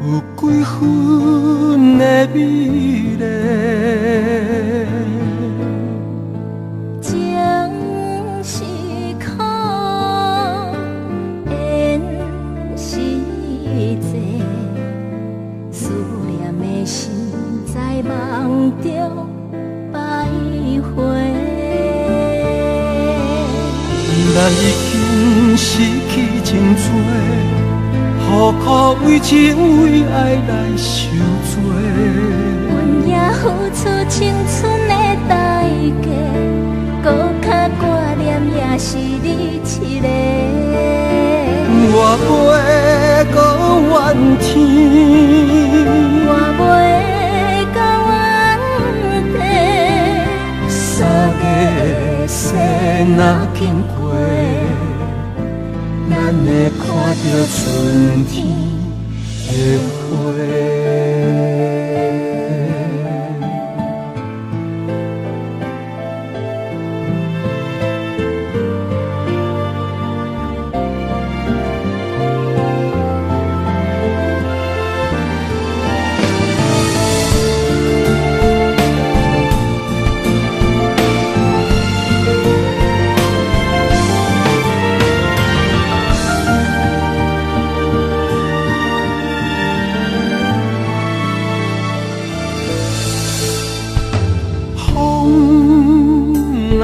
有几分的美丽。情是苦，缘是债，思念的心在梦中徘徊。咱已经失去真多，何苦为情为爱来受罪？阮也付出青春的代价，搁较挂念也是你一个。我袂搁怨天，我袂到原地，三个世若经过，咱会看到春天的花。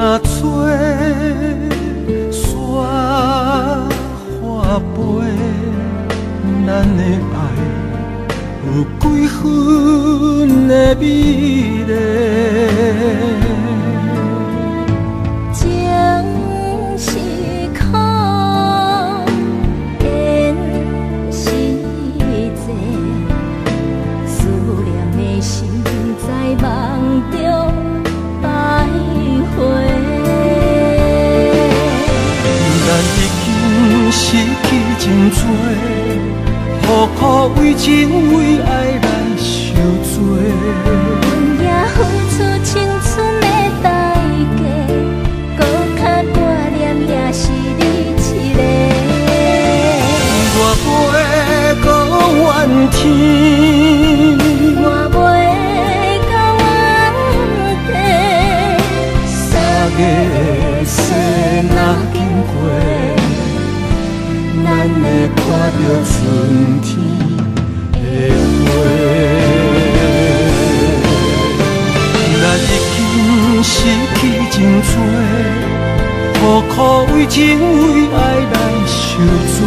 若吹雪花飞，咱的爱有几分的美丽。情是苦，缘是债，思念的心在梦中徘徊。咱已经失去真多，何苦为情为爱来受罪？阮也付出青春的代价，搁较挂念也是你一个。我袂搁怨天，我袂到原地，三个世若经过，咱会看到春天的花。咱已经失去真多，何苦为情为爱来受罪？